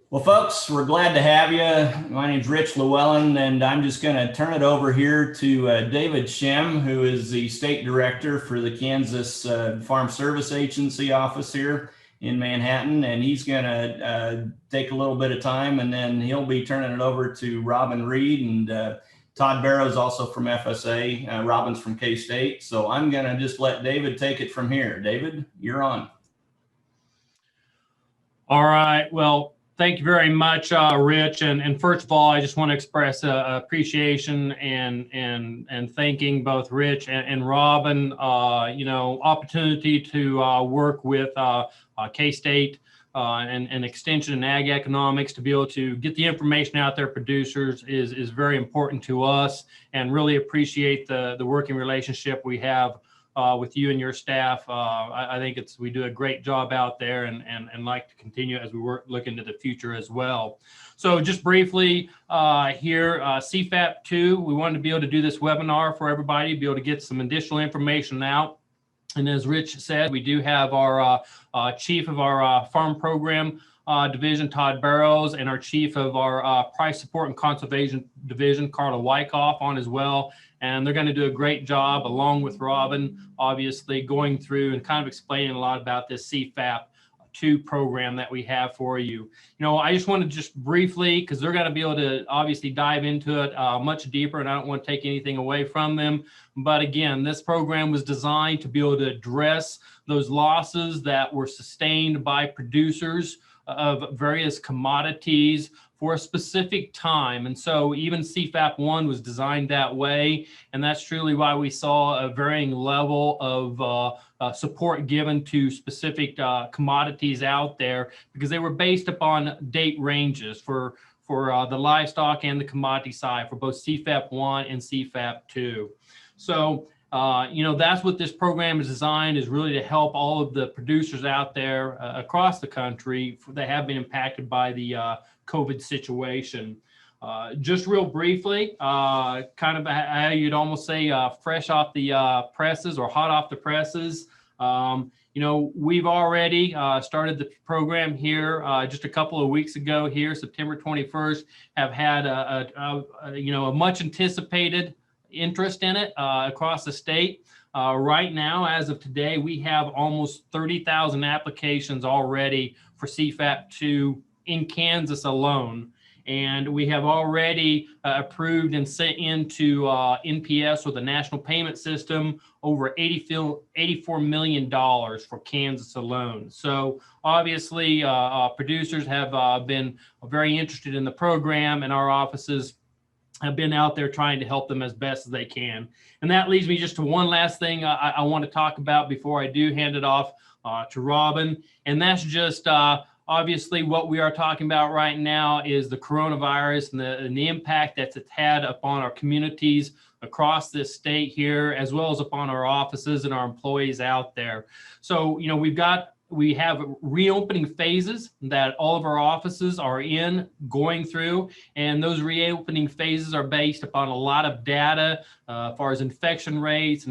Well, folks, we're glad to have you. My name's Rich Llewellyn, and I'm just going to turn it over here to David Shem, who is the state director for the Kansas Farm Service Agency office here in Manhattan. And he's going to take a little bit of time, and then he'll be turning it over to Robin Reid and Todd Barrows, also from FSA. Robin's from K-State. So I'm going to just let David take it from here. David, you're on. All right. Well, thank you very much, Rich. And first of all, I just want to express appreciation and thanking both Rich and Robin. Opportunity to work with K-State and Extension and Ag Economics to be able to get the information out there, producers, is very important to us, and really appreciate the working relationship we have with you and your staff. I think we do a great job out there, and like to continue as we look into the future as well. So just briefly here, CFAP2, we wanted to be able to do this webinar for everybody, be able to get some additional information out. And as Rich said, we do have our chief of our farm program division, Todd Barrows, and our chief of our price support and conservation division, Carla Wyckoff, on as well. And they're going to do a great job, along with Robin, obviously, going through and kind of explaining a lot about this CFAP2 program that we have for you. I just want to just briefly, because they're going to be able to obviously dive into it much deeper, and I don't want to take anything away from them. But again, this program was designed to be able to address those losses that were sustained by producers of various commodities for a specific time. And so even CFAP1 was designed that way. And that's truly why we saw a varying level of support given to specific commodities out there, because they were based upon date ranges for the livestock and the commodity side for both CFAP1 and CFAP2. So that's what this program is designed, is really to help all of the producers out there across the country that have been impacted by the COVID situation. Just real briefly, kind of how you'd almost say fresh off the presses or hot off the presses. We've already started the program here just a couple of weeks ago here, September 21st, have had a much anticipated interest in it across the state. Right now, as of today, we have almost 30,000 applications already for CFAP2 in Kansas alone. And we have already approved and sent into NPS, or the National Payment System, over $84 million for Kansas alone. So obviously, producers have been very interested in the program, and our offices have been out there trying to help them as best as they can. And that leads me just to one last thing I want to talk about before I do hand it off to Robin. And that's just obviously what we are talking about right now is the coronavirus and the impact that it's had upon our communities across this state here, as well as upon our offices and our employees out there. So, we have reopening phases that all of our offices are going through, and those reopening phases are based upon a lot of data as far as infection rates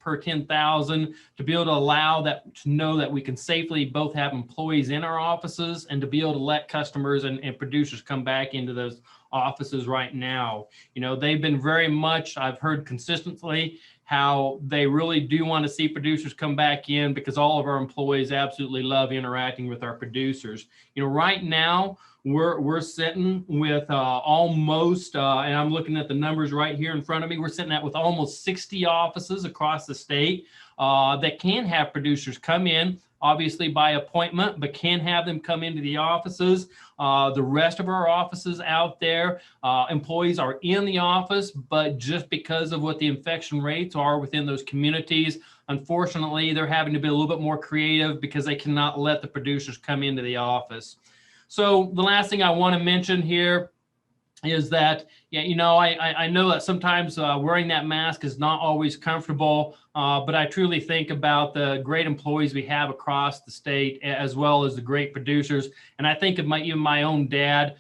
per 10,000, to be able to allow that, to know that we can safely both have employees in our offices and to be able to let customers and producers come back into those offices right now. They've been very much, I've heard consistently, how they really do want to see producers come back in, because all of our employees absolutely love interacting with our producers. Right now we're sitting with almost, and I'm looking at the numbers right here in front of me, we're sitting with almost 60 offices across the state that can have producers come in, obviously by appointment, but can have them come into the offices. The rest of our offices out there, employees are in the office, but just because of what the infection rates are within those communities, unfortunately, they're having to be a little bit more creative, because they cannot let the producers come into the office. So the last thing I want to mention here is that, I know that sometimes wearing that mask is not always comfortable, But I truly think about the great employees we have across the state, as well as the great producers. And I think of even my own dad.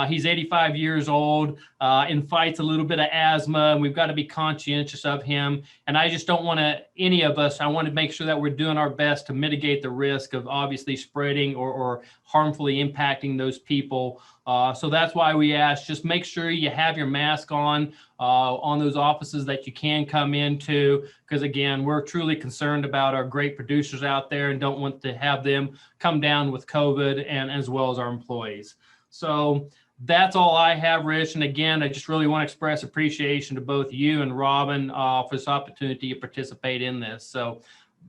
He's 85 years old and fights a little bit of asthma, and we've got to be conscientious of him. And I just don't want any of us, I want to make sure that we're doing our best to mitigate the risk of obviously spreading or harmfully impacting those people. So that's why we ask, just make sure you have your mask on those offices that you can come into, because again, we're truly concerned about our great producers out there and don't want to have them come down with COVID, and as well as our employees. So that's all I have, Rich. And again, I just really want to express appreciation to both you and Robin for this opportunity to participate in this. So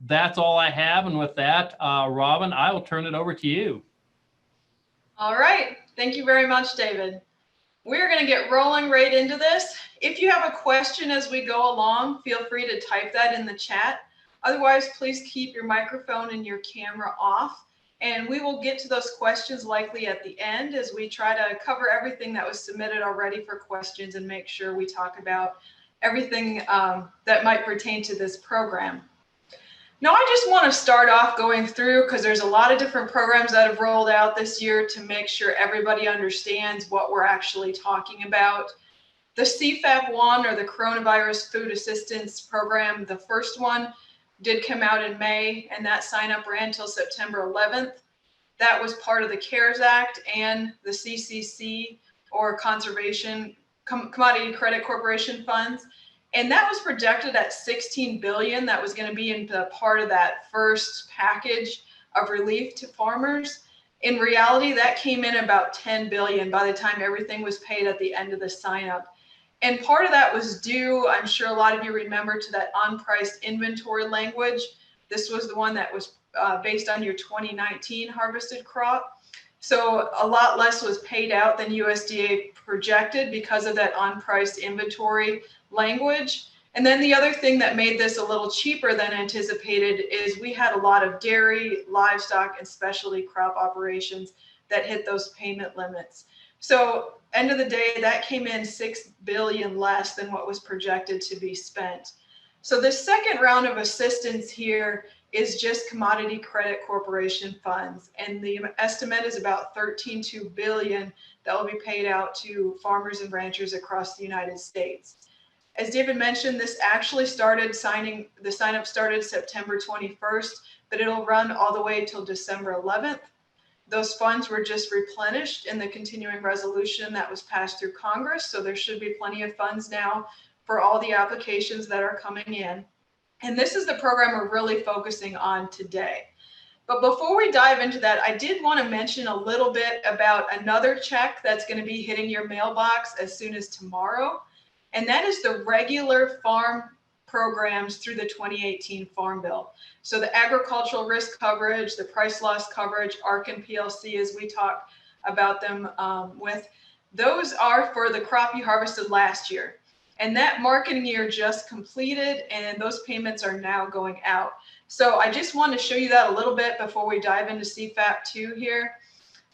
that's all I have. And with that, Robin, I will turn it over to you. All right. Thank you very much, David. We're going to get rolling right into this. If you have a question as we go along, feel free to type that in the chat. Otherwise, please keep your microphone and your camera off. And we will get to those questions likely at the end as we try to cover everything that was submitted already for questions and make sure we talk about everything that might pertain to this program. Now, I just want to start off going through, because there's a lot of different programs that have rolled out this year, to make sure everybody understands what we're actually talking about. The CFAP1, or the Coronavirus Food Assistance Program, the first one, did come out in May, and that sign up ran until September 11th. That was part of the CARES Act and the CCC, or Commodity Credit Corporation funds. And that was projected at $16 billion. That was going to be in the part of that first package of relief to farmers. In reality, that came in about $10 billion by the time everything was paid at the end of the sign up. And part of that was due, I'm sure a lot of you remember, to that unpriced inventory language. This was the one that was based on your 2019 harvested crop. So a lot less was paid out than USDA projected because of that unpriced inventory language. And then the other thing that made this a little cheaper than anticipated is we had a lot of dairy, livestock, and specialty crop operations that hit those payment limits. So end of the day, that came in $6 billion less than what was projected to be spent. So the second round of assistance here is just Commodity Credit Corporation funds. And the estimate is about $13.2 billion that will be paid out to farmers and ranchers across the United States. As David mentioned, this actually started the sign up started September 21st, but it'll run all the way till December 11th. Those funds were just replenished in the continuing resolution that was passed through Congress. So there should be plenty of funds now for all the applications that are coming in. And this is the program we're really focusing on today. But before we dive into that, I did want to mention a little bit about another check that's going to be hitting your mailbox as soon as tomorrow. And that is the regular farm programs through the 2018 Farm Bill. So the agricultural risk coverage, the price loss coverage, ARC and PLC, as we talk about them with, those are for the crop you harvested last year. And that marketing year just completed, and those payments are now going out. So I just want to show you that a little bit before we dive into CFAP2 here.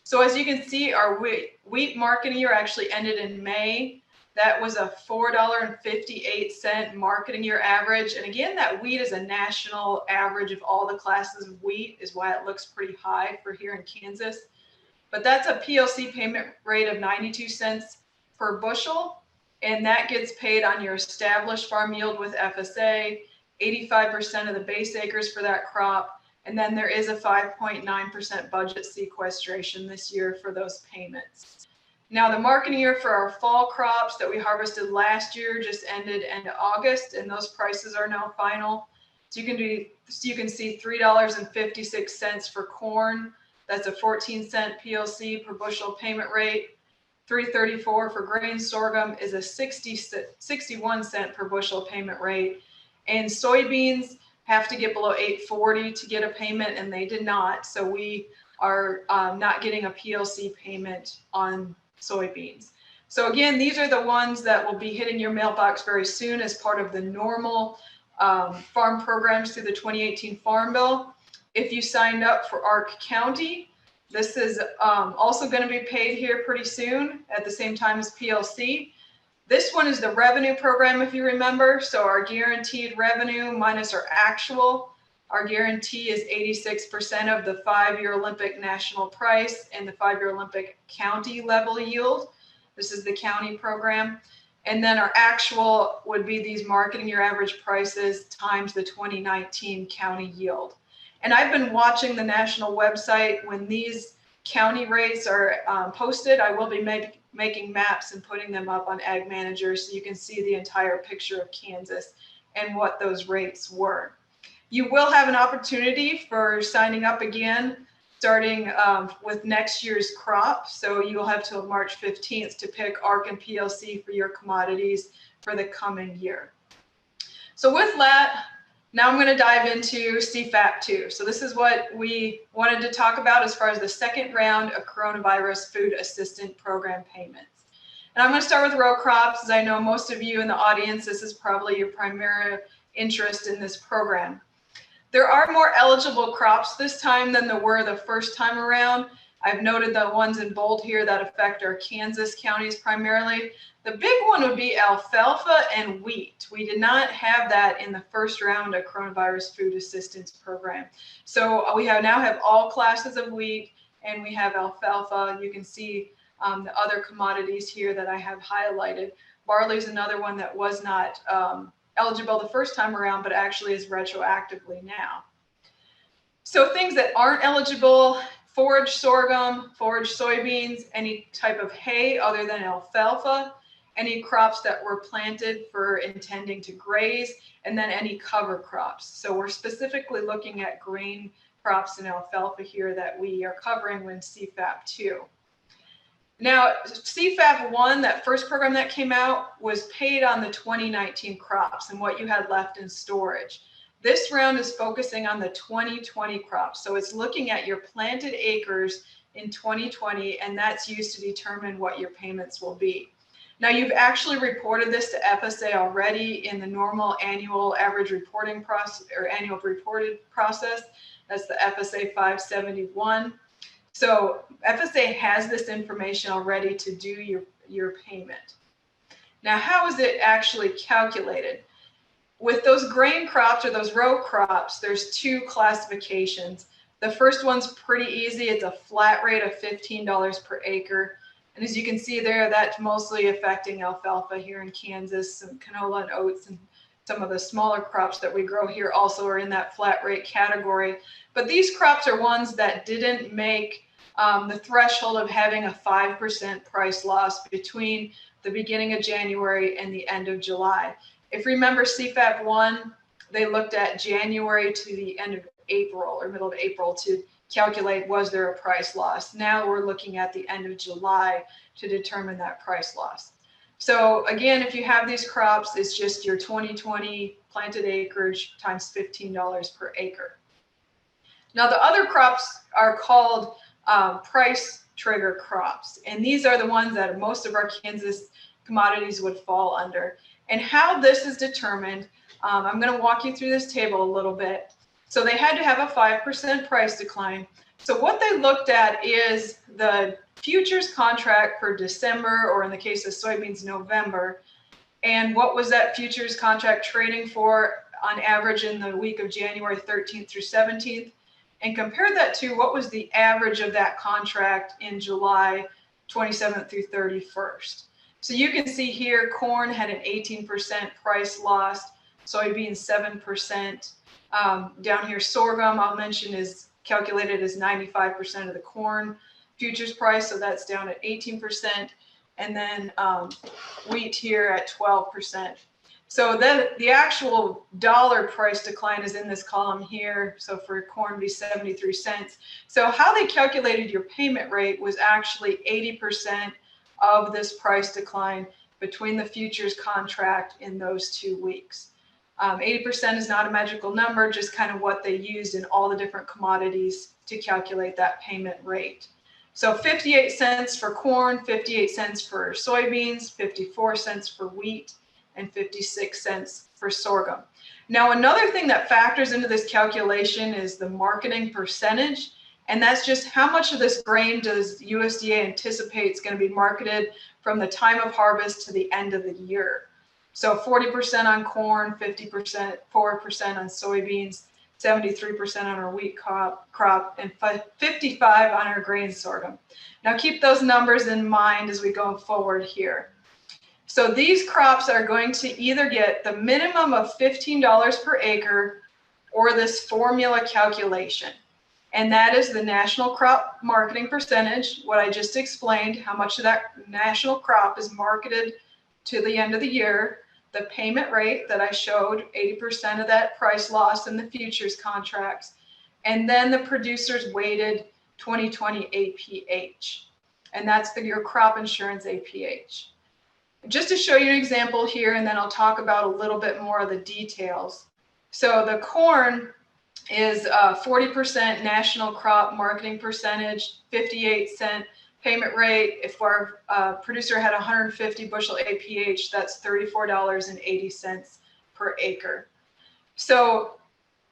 So as you can see, our wheat marketing year actually ended in May. That was a $4.58 marketing year average. And again, that wheat is a national average of all the classes of wheat, is why it looks pretty high for here in Kansas. But that's a PLC payment rate of 92 cents per bushel. And that gets paid on your established farm yield with FSA, 85% of the base acres for that crop. And then there is a 5.9% budget sequestration this year for those payments. Now, the marketing year for our fall crops that we harvested last year just ended end of August, and those prices are now final. So you can see $3.56 for corn. That's a 14-cent PLC per bushel payment rate. $3.34 for grain sorghum is a 61-cent per bushel payment rate. And soybeans have to get below $8.40 to get a payment, and they did not. So we are not getting a PLC payment on soybeans. So again, these are the ones that will be hitting your mailbox very soon as part of the normal farm programs through the 2018 Farm Bill. If you signed up for ARC County, this is also going to be paid here pretty soon at the same time as PLC. This one is the revenue program, if you remember. So our guaranteed revenue minus our actual. Our guarantee is 86% of the 5-year Olympic national price and the 5-year Olympic county level yield. This is the county program. And then our actual would be these marketing year average prices times the 2019 county yield. And I've been watching the national website. When these county rates are posted, I will be making maps and putting them up on Ag Manager so you can see the entire picture of Kansas and what those rates were. You will have an opportunity for signing up again starting with next year's crop. So you'll have till March 15th to pick ARC and PLC for your commodities for the coming year. So with that, now I'm going to dive into CFAP2. So this is what we wanted to talk about as far as the second round of coronavirus food assistance program payments. And I'm going to start with row crops, as I know most of you in the audience, this is probably your primary interest in this program. There are more eligible crops this time than there were the first time around. I've noted the ones in bold here that affect our Kansas counties primarily. The big one would be alfalfa and wheat. We did not have that in the first round of coronavirus food assistance program. So we now have all classes of wheat and we have alfalfa. You can see the other commodities here that I have highlighted. Barley is another one that was not eligible the first time around, but actually is retroactively now. So things that aren't eligible: forage sorghum, forage soybeans, any type of hay other than alfalfa, any crops that were planted for intending to graze, and then any cover crops. So we're specifically looking at grain crops and alfalfa here that we are covering with CFAP2. Now, CFAP1, that first program that came out, was paid on the 2019 crops and what you had left in storage. This round is focusing on the 2020 crops. So it's looking at your planted acres in 2020, and that's used to determine what your payments will be. Now, you've actually reported this to FSA already in the normal annual average reporting process or annual reported process. That's the FSA 571. So FSA has this information already to do your payment. Now, how is it actually calculated? With those grain crops or those row crops, there's two classifications. The first one's pretty easy. It's a flat rate of $15 per acre. And as you can see there, that's mostly affecting alfalfa here in Kansas, and canola and oats, and some of the smaller crops that we grow here also are in that flat rate category. But these crops are ones that didn't make the threshold of having a 5% price loss between the beginning of January and the end of July. If you remember CFAP1, they looked at January to the end of April or middle of April to calculate was there a price loss. Now we're looking at the end of July to determine that price loss. So again, if you have these crops, it's just your 2020 planted acreage times $15 per acre. Now the other crops are called price trigger crops, and these are the ones that most of our Kansas commodities would fall under. And how this is determined, I'm going to walk you through this table a little bit. So they had to have a 5% price decline. So what they looked at is the futures contract for December, or in the case of soybeans, November, and what was that futures contract trading for on average in the week of January 13th through 17th, and compared that to what was the average of that contract in July 27th through 31st. So you can see here, corn had an 18% price loss, soybeans 7%. Down here, sorghum, I'll mention, is calculated as 95% of the corn futures price, so that's down at 18%. And then wheat here at 12%. So the actual dollar price decline is in this column here. So for corn, it'd be 73 cents. So how they calculated your payment rate was actually 80% of this price decline between the futures contract in those 2 weeks. 80% is not a magical number, just kind of what they used in all the different commodities to calculate that payment rate. So 58 cents for corn, 58 cents for soybeans, 54 cents for wheat, and 56 cents for sorghum. Now, another thing that factors into this calculation is the marketing percentage. And that's just how much of this grain does USDA anticipate is going to be marketed from the time of harvest to the end of the year. So 40% on corn, 50%, 4% on soybeans, 73% on our wheat crop, and 55% on our grain sorghum. Now keep those numbers in mind as we go forward here. So these crops are going to either get the minimum of $15 per acre or this formula calculation. And that is the national crop marketing percentage, what I just explained, how much of that national crop is marketed to the end of the year, the payment rate that I showed, 80% of that price loss in the futures contracts, and then the producer's weighted 2020 APH. And that's your crop insurance APH. Just to show you an example here, and then I'll talk about a little bit more of the details. So the corn is 40% national crop marketing percentage, 58-cent payment rate. If our producer had 150 bushel APH, that's $34.80 per acre. So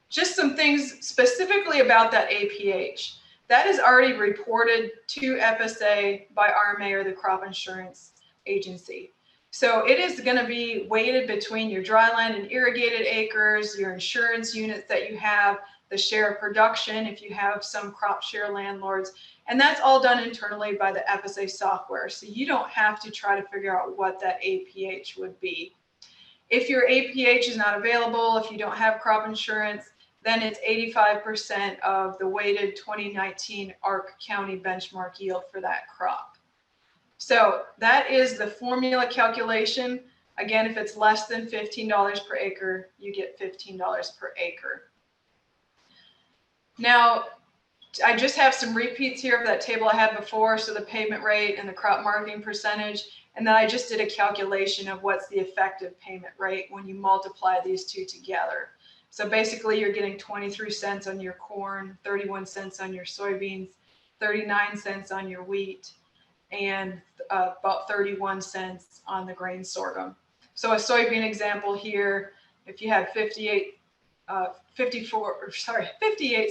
just some things specifically about that APH. That is already reported to FSA by RMA, or the crop insurance agency. So it is going to be weighted between your dryland and irrigated acres, your insurance units that you have, the share of production if you have some crop share landlords, and that's all done internally by the FSA software. So you don't have to try to figure out what that APH would be. If your APH is not available, if you don't have crop insurance, then it's 85% of the weighted 2019 ARC County benchmark yield for that crop. So that is the formula calculation. Again, if it's less than $15 per acre, you get $15 per acre. Now, I just have some repeats here of that table I had before, so the payment rate and the crop marketing percentage, and then I just did a calculation of what's the effective payment rate when you multiply these two together. So basically you're getting 23 cents on your corn, 31 cents on your soybeans, 39 cents on your wheat, and about 31 cents on the grain sorghum. So a soybean example here, if you had 58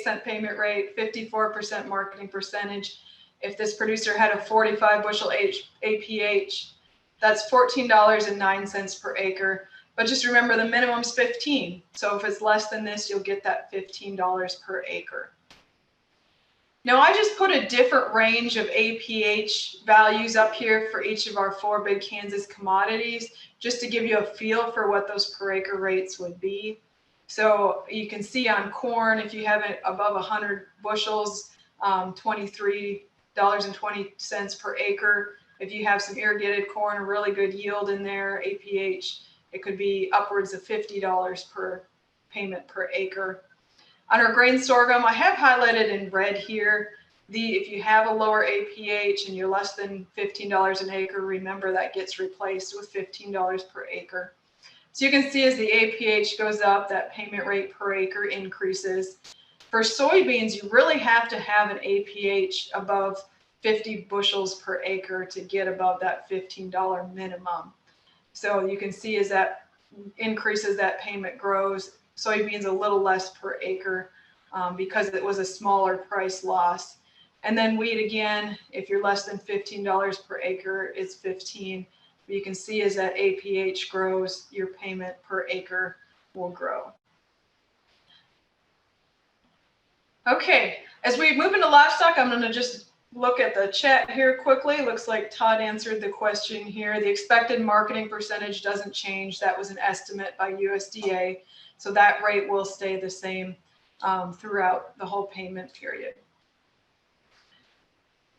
cent payment rate, 54% marketing percentage. If this producer had a 45 bushel APH, that's $14.09 per acre. But just remember the minimum's 15. So if it's less than this, you'll get that $15 per acre. Now I just put a different range of APH values up here for each of our 4 big Kansas commodities, just to give you a feel for what those per acre rates would be. So you can see on corn, if you have it above 100 bushels, $23.20 per acre. If you have some irrigated corn, a really good yield in there, APH, it could be upwards of $50 per payment per acre. On our grain sorghum, I have highlighted in red here, if you have a lower APH and you're less than $15 an acre, remember that gets replaced with $15 per acre. So you can see as the APH goes up, that payment rate per acre increases. For soybeans, you really have to have an APH above 50 bushels per acre to get above that $15 minimum. So you can see as that increases, that payment grows. Soybeans a little less per acre because it was a smaller price loss. And then wheat again, if you're less than $15 per acre, it's 15. But you can see as that APH grows, your payment per acre will grow. Okay, as we move into livestock, I'm going to just look at the chat here quickly. Looks like Todd answered the question here. The expected marketing percentage doesn't change. That was an estimate by USDA. So that rate will stay the same throughout the whole payment period.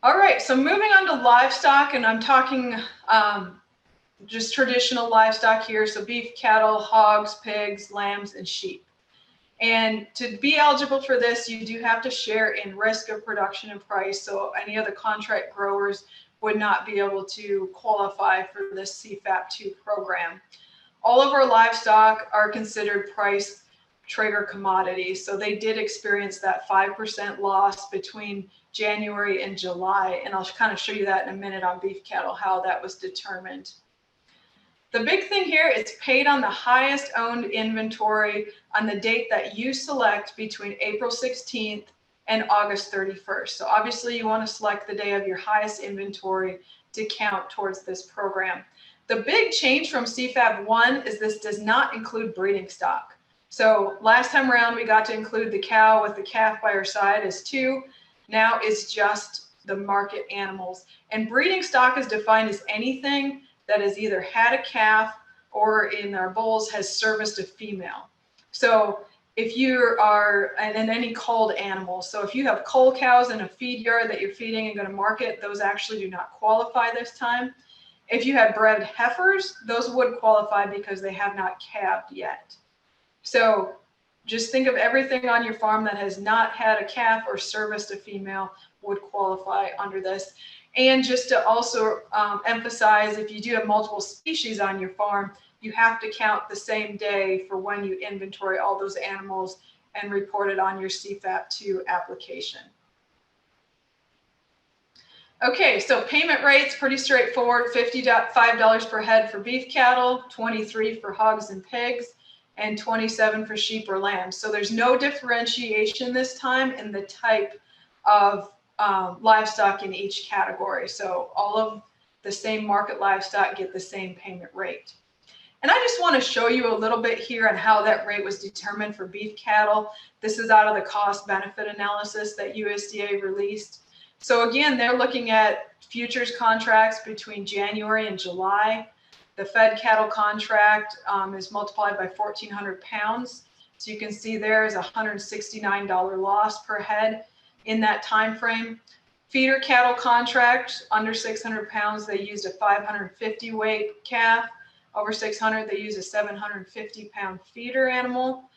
All right, so moving on to livestock, and I'm talking just traditional livestock here. So beef, cattle, hogs, pigs, lambs, and sheep. And to be eligible for this, you do have to share in risk of production and price. So any other contract growers would not be able to qualify for this CFAP2 program. All of our livestock are considered price trigger commodities. So they did experience that 5% loss between January and July. And I'll kind of show you that in a minute on beef cattle, how that was determined. The big thing here is paid on the highest owned inventory on the date that you select between April 16th and August 31st. So obviously you want to select the day of your highest inventory to count towards this program. The big change from CFAP1 is this does not include breeding stock. So last time around, we got to include the cow with the calf by her side as 2. Now it's just the market animals. And breeding stock is defined as anything that has either had a calf or in our bulls has serviced a female. So if you are, and then any culled animals. So if you have cull cows in a feed yard that you're feeding and going to market, those actually do not qualify this time. If you have bred heifers, those would qualify because they have not calved yet. So just think of everything on your farm that has not had a calf or serviced a female would qualify under this. And just to also emphasize, if you do have multiple species on your farm, you have to count the same day for when you inventory all those animals and report it on your CFAP2 application. Okay, so payment rates, pretty straightforward, $55 per head for beef cattle, $23 for hogs and pigs, and $27 for sheep or lambs. So there's no differentiation this time in the type of livestock in each category. So all of the same market livestock get the same payment rate. And I just want to show you a little bit here on how that rate was determined for beef cattle. This is out of the cost benefit analysis that USDA released. So again, they're looking at futures contracts between January and July. The fed cattle contract is multiplied by 1,400 pounds. So you can see there is a $169 loss per head in that time frame. Feeder cattle contract, under 600 pounds, they used a 550 weight calf. Over 600, they use a 750 pound feeder animal.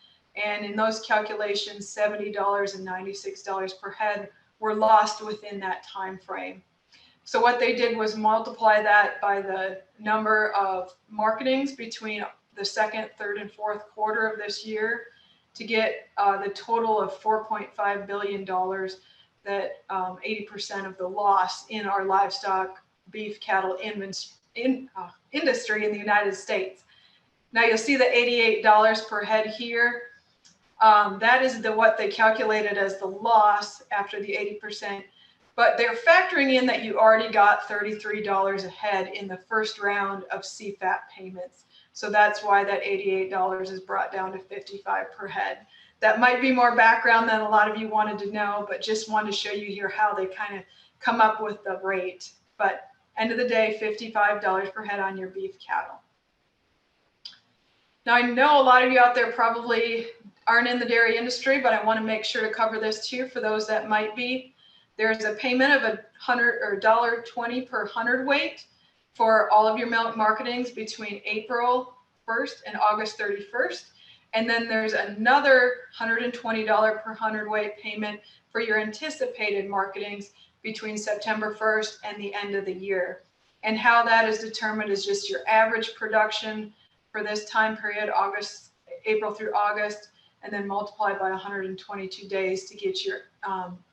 And in those calculations, $70 and $96 per head were lost within that time frame. So what they did was multiply that by the number of marketings between the second, third, and fourth quarter of this year to get the total of $4.5 billion that 80% of the loss in our livestock beef cattle industry in the United States. Now you'll see the $88 per head here. That is what they calculated as the loss after the 80%. But they're factoring in that you already got $33 a head in the first round of CFAP payments. So that's why that $88 is brought down to $55 per head. That might be more background than a lot of you wanted to know, but just wanted to show you here how they kind of come up with the rate. But end of the day, $55 per head on your beef cattle. Now, I know a lot of you out there probably aren't in the dairy industry, but I want to make sure to cover this too for those that might be. There's a payment of $120 per hundredweight for all of your milk marketings between April 1st and August 31st. And then there's another $120 per hundredweight payment for your anticipated marketings between September 1st and the end of the year. And how that is determined is just your average production for this time period, April through August, and then multiplied by 122 days to get your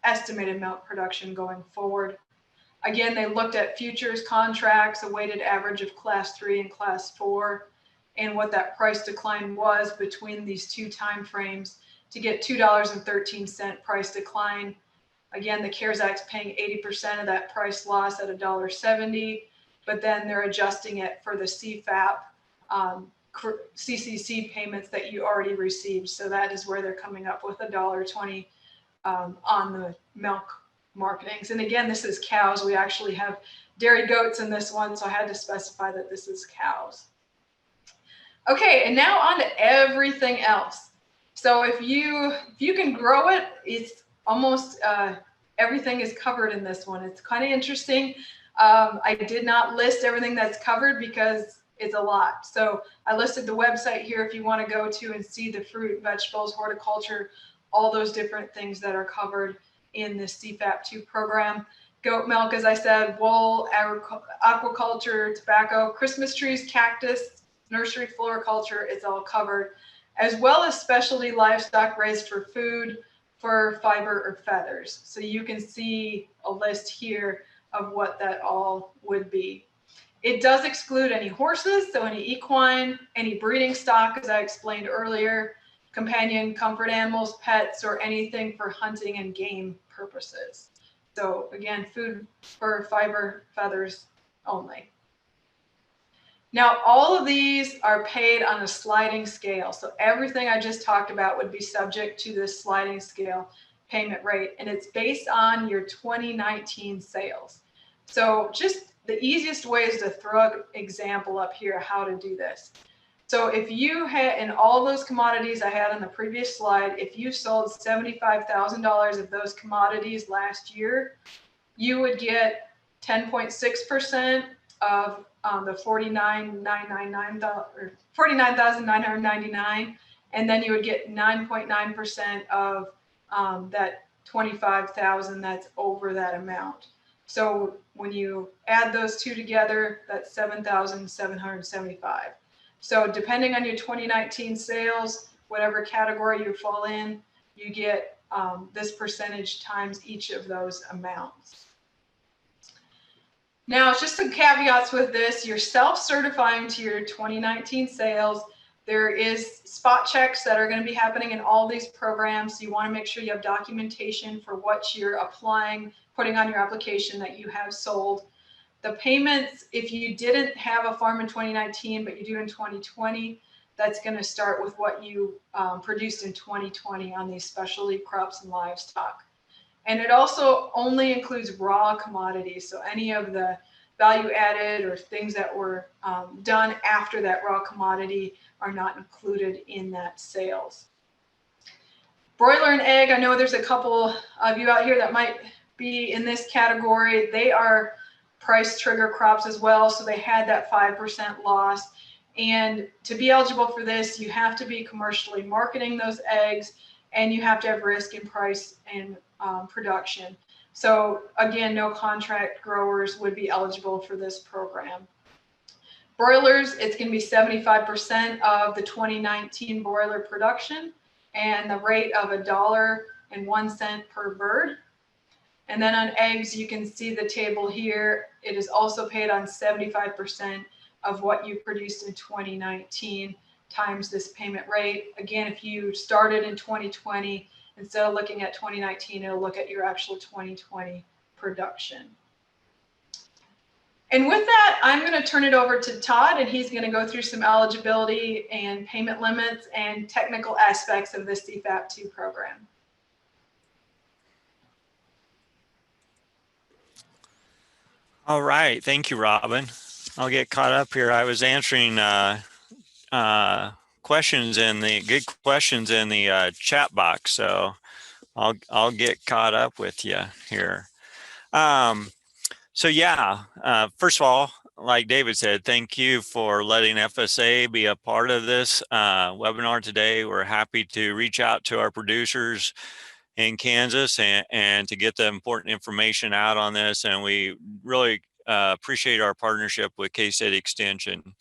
estimated milk production going forward. Again, they looked at futures contracts, a weighted average of class 3 and class 4, and what that price decline was between these two time frames to get $2.13 price decline. Again, the CARES Act's paying 80% of that price loss at $1.70, but then they're adjusting it for the CFAP CCC payments that you already received. So that is where they're coming up with $1.20 on the milk marketings. And again, this is cows. We actually have dairy goats in this one, so I had to specify that this is cows. Okay, and now on to everything else. So if you can grow it, it's almost everything is covered in this one. It's kind of interesting. I did not list everything that's covered because it's a lot. So I listed the website here if you want to go to and see the fruit, vegetables, horticulture, all those different things that are covered in this CFAP2 program. Goat milk, as I said, wool, aquaculture, tobacco, Christmas trees, cactus, nursery floriculture, it's all covered, as well as specialty livestock raised for food, fur, fiber, or feathers. So you can see a list here of what that all would be. It does exclude any horses, so any equine, any breeding stock, as I explained earlier, companion comfort animals, pets, or anything for hunting and game purposes. So again, food, fur, fiber, feathers only. Now, all of these are paid on a sliding scale. So everything I just talked about would be subject to this sliding scale payment rate, and it's based on your 2019 sales. So just the easiest way is to throw an example up here how to do this. So if you had, in all those commodities I had on the previous slide, if you sold $75,000 of those commodities last year, you would get 10.6% of the $49,999, and then you would get 9.9% of that 25,000 that's over that amount. So when you add those two together, that's 7,775. So depending on your 2019 sales, whatever category you fall in, you get this percentage times each of those amounts. Now, just some caveats with this. You're self-certifying to your 2019 sales. There is spot checks that are going to be happening in all these programs. You want to make sure you have documentation for what you're applying, putting on your application that you have sold. The payments, if you didn't have a farm in 2019, but you do in 2020, that's going to start with what you produced in 2020 on these specialty crops and livestock. And it also only includes raw commodities. So any of the value added or things that were done after that raw commodity are not included in that sales. Broiler and egg, I know there's a couple of you out here that might be in this category. They are price trigger crops as well. So they had that 5% loss. And to be eligible for this, you have to be commercially marketing those eggs, and you have to have risk in price and production. So again, no contract growers would be eligible for this program. Broilers, it's going to be 75% of the 2019 broiler production, and the rate of $1.01 per bird. And then on eggs, you can see the table here. It is also paid on 75% of what you produced in 2019 times this payment rate. Again, if you started in 2020, instead of looking at 2019, it'll look at your actual 2020 production. And with that, I'm going to turn it over to Todd, and he's going to go through some eligibility and payment limits and technical aspects of the CFAP2 program. All right. Thank you, Robin. I'll get caught up here. I was answering questions in the good questions in the chat box, so I'll get caught up with you here. So yeah, first of all, like David said, thank you for letting FSA be a part of this webinar today. We're happy to reach out to our producers in Kansas and to get the important information out on this. And we really appreciate our partnership with K-State Extension.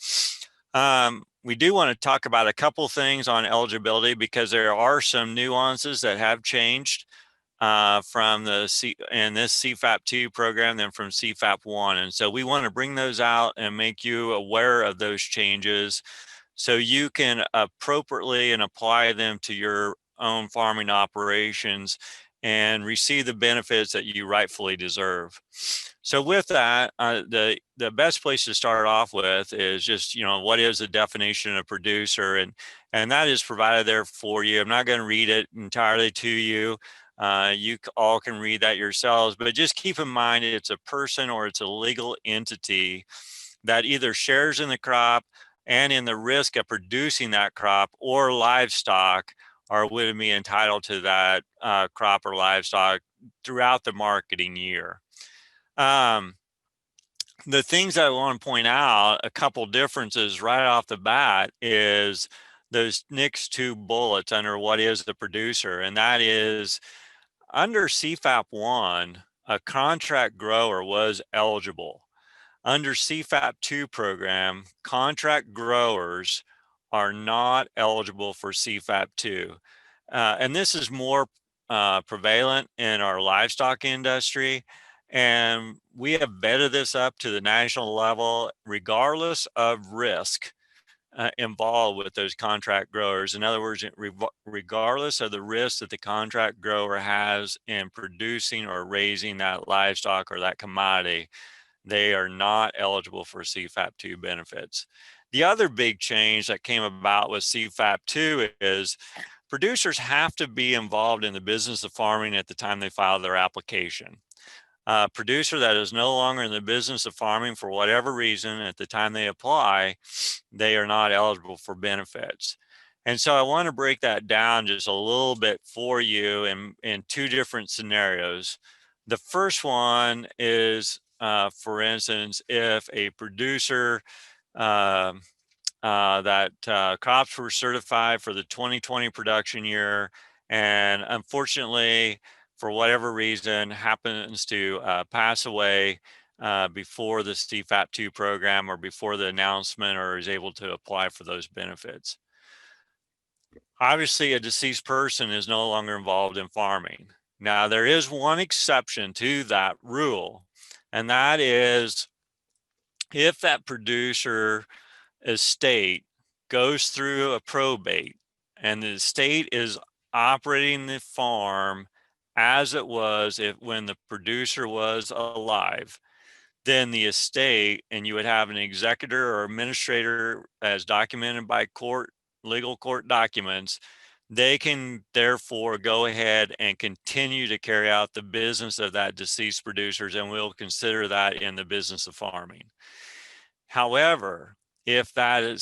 We do want to talk about a couple things on eligibility because there are some nuances that have changed from this CFAP2 program than from CFAP1. And so we want to bring those out and make you aware of those changes so you can appropriately and apply them to your own farming operations and receive the benefits that you rightfully deserve. So with that, the best place to start off with is just, what is the definition of producer? And that is provided there for you. I'm not going to read it entirely to you. You all can read that yourselves, but just keep in mind it's a person or it's a legal entity that either shares in the crop and in the risk of producing that crop, or livestock are would be entitled to that crop or livestock throughout the marketing year. The things I want to point out, a couple differences right off the bat, is those next two bullets under what is the producer, and that is under CFAP1, a contract grower was eligible. Under CFAP2 program, contract growers are not eligible for CFAP2. And this is more prevalent in our livestock industry. And we have vetted this up to the national level, regardless of risk. involved with those contract growers. In other words, regardless of the risk that the contract grower has in producing or raising that livestock or that commodity, they are not eligible for CFAP2 benefits. The other big change that came about with CFAP2 is producers have to be involved in the business of farming at the time they file their application. A producer that is no longer in the business of farming for whatever reason at the time they apply, they are not eligible for benefits. And so I want to break that down just a little bit for you in two different scenarios. The first one is, for instance, if a producer crops were certified for the 2020 production year, and unfortunately, for whatever reason, happens to pass away before the CFAP2 program or before the announcement, or is able to apply for those benefits. Obviously, a deceased person is no longer involved in farming. Now, there is one exception to that rule, and that is if that producer estate goes through a probate and the estate is operating the farm as it was when the producer was alive, then the estate, and you would have an executor or administrator as documented by legal court documents, they can therefore go ahead and continue to carry out the business of that deceased producers, and we'll consider that in the business of farming. However, if a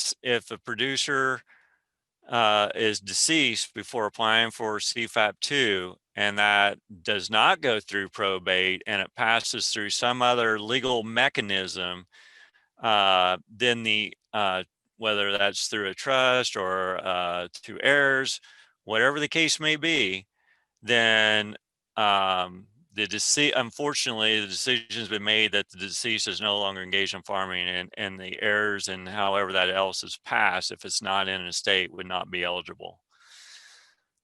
producer is deceased before applying for CFAP2 and that does not go through probate and it passes through some other legal mechanism, then whether that's through a trust or to heirs, whatever the case may be, then unfortunately, the decision has been made that the deceased is no longer engaged in farming, and the heirs and however that else is passed, if it's not in an estate, would not be eligible.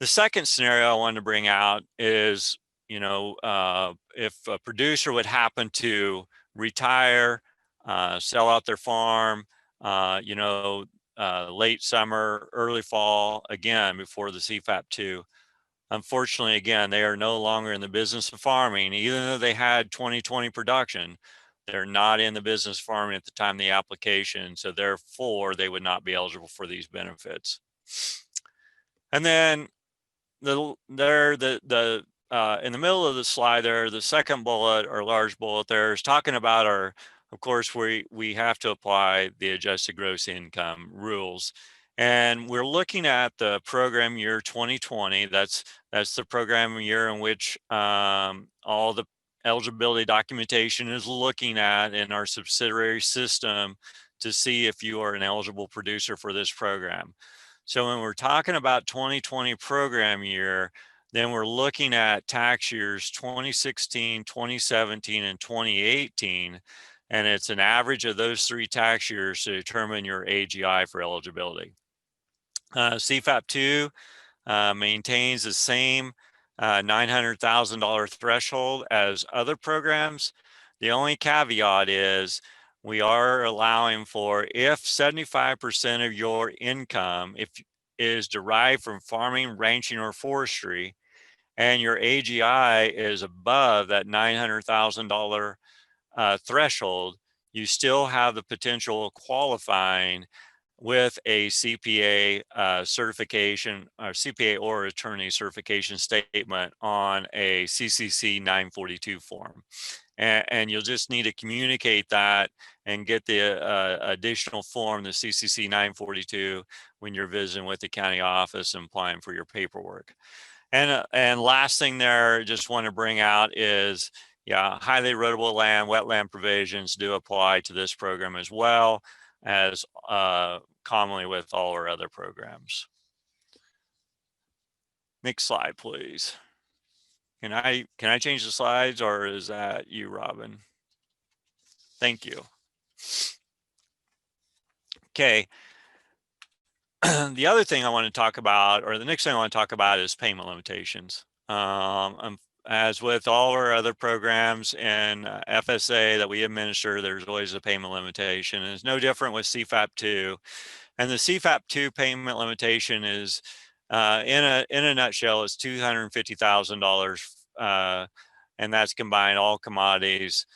The second scenario I wanted to bring out is, if a producer would happen to retire, sell out their farm, late summer, early fall, again, before the CFAP2. Unfortunately, again, they are no longer in the business of farming. Even though they had 2020 production, they're not in the business of farming at the time of the application. So therefore, they would not be eligible for these benefits. And then in the middle of the slide there, the second bullet or large bullet there is talking about of course, we have to apply the adjusted gross income rules. And we're looking at the program year 2020. That's the program year in which all the eligibility documentation is looking at in our subsidiary system to see if you are an eligible producer for this program. So when we're talking about 2020 program year, then we're looking at tax years 2016, 2017, and 2018. And it's an average of those 3 tax years to determine your AGI for eligibility. CFAP2 maintains the same $900,000 threshold as other programs. The only caveat is we are allowing for if 75% of your income is derived from farming, ranching, or forestry, and your AGI is above that $900,000 threshold, you still have the potential of qualifying with a CPA certification, or CPA or attorney certification statement on a CCC 942 form. And you'll just need to communicate that and get the additional form, the CCC 942, when you're visiting with the county office and applying for your paperwork. And last thing there, just want to bring out is, highly erodible land, wetland provisions do apply to this program as well as commonly with all our other programs. Next slide, please. Can I change the slides, or is that you, Robin? Thank you. Okay. The other thing I want to talk about, or the next thing I want to talk about, is payment limitations. As with all our other programs in FSA that we administer, there's always a payment limitation. And it's no different with CFAP2. And the CFAP2 payment limitation is, in a nutshell, is $250,000, and that's combined all commodities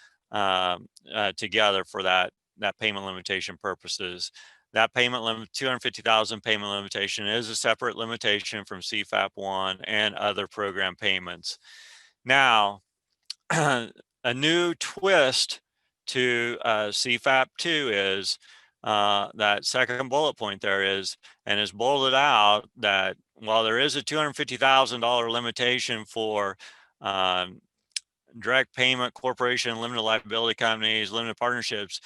together for that payment limitation purposes. That payment limit, 250,000 payment limitation, is a separate limitation from CFAP1 and other program payments. Now, a new twist to CFAP2 is that second bullet point there is, and is bolded out, that while there is a $250,000 limitation for direct payment corporation, limited liability companies, limited partnerships,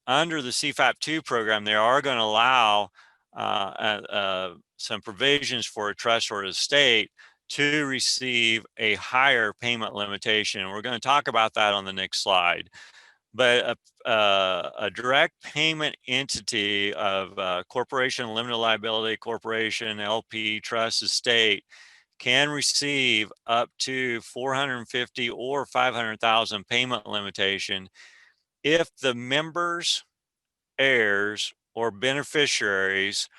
under the CFAP2 program, they are going to allow some provisions for a trust or estate to receive a higher payment limitation. We're going to talk about that on the next slide. But a direct payment entity of corporation, limited liability corporation, LP, trust, estate can receive up to 450 or 500,000 payment limitation if the members, heirs, or beneficiaries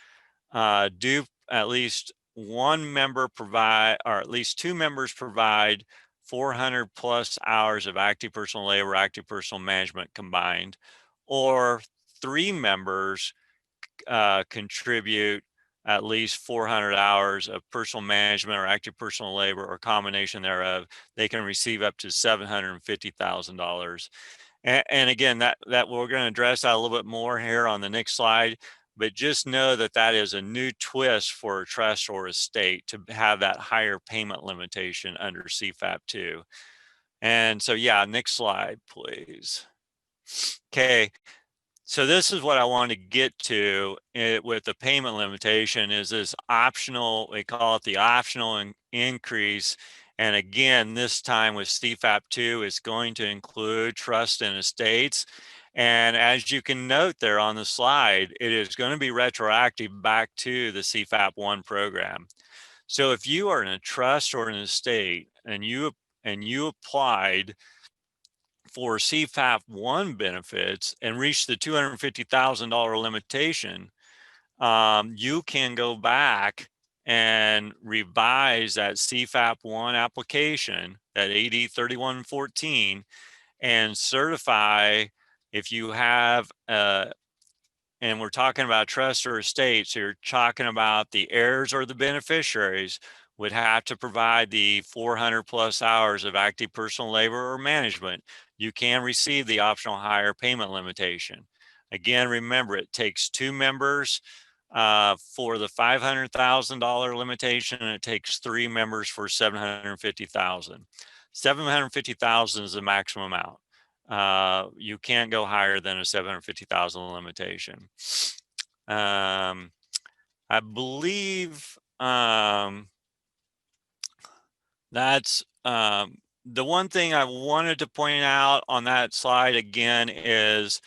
do at least one member provide, or at least two members provide 400 plus hours of active personal labor, active personal management combined, or three members contribute at least 400 hours of personal management or active personal labor or combination thereof. They can receive up to $750,000. And again, that we're going to address that a little bit more here on the next slide. But just know that that is a new twist for a trust or estate to have that higher payment limitation under CFAP2. And so, yeah, next slide, please. Okay. So this is what I want to get to with the payment limitation, is this optional, we call it the optional increase. And again, this time with CFAP2, it's going to include trust and estates. And as you can note there on the slide, it is going to be retroactive back to the CFAP1 program. So if you are in a trust or an estate and you applied for CFAP1 benefits and reach the $250,000 limitation, you can go back and revise that CFAP1 application, that AD 3114, and certify if you have, and we're talking about trust or estate, so you're talking about the heirs or the beneficiaries would have to provide the 400 plus hours of active personal labor or management. You can receive the optional higher payment limitation. Again, remember, it takes two members for the $500,000 limitation, and it takes three members for $750,000. $750,000 is the maximum amount. You can't go higher than a $750,000 limitation. I believe that's the one thing I wanted to point out on that slide again is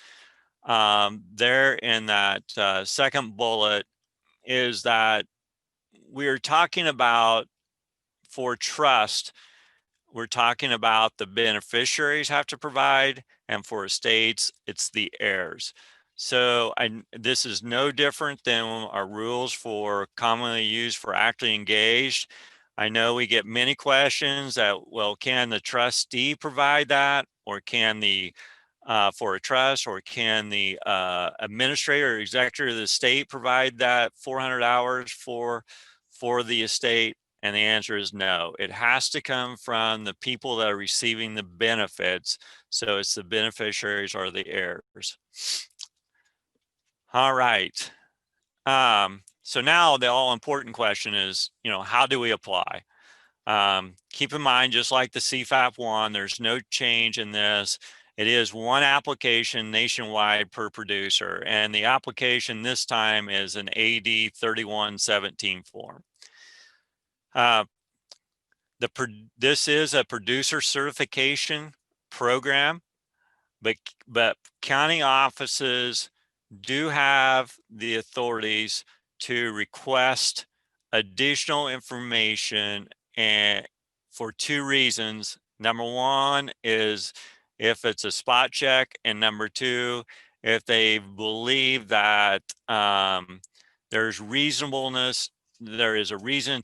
there in that second bullet is that we're talking about, for trust, we're talking about the beneficiaries have to provide, and for estates, it's the heirs. So this is no different than our rules for commonly used for actively engaged. I know we get many questions that, well, can the trustee provide that, or can the for a trust, or can the administrator or executive of the estate provide that 400 hours for the estate? And the answer is no. It has to come from the people that are receiving the benefits. So it's the beneficiaries or the heirs. All right. So now the all important question is, how do we apply? Keep in mind, just like the CFAP1, there's no change in this. It is one application nationwide per producer. And the application this time is an AD 3117 form. This is a producer certification program, but county offices do have the authorities to request additional information, and for two reasons. Number one is if it's a spot check, and number two if they believe that there's reasonableness, there is a reason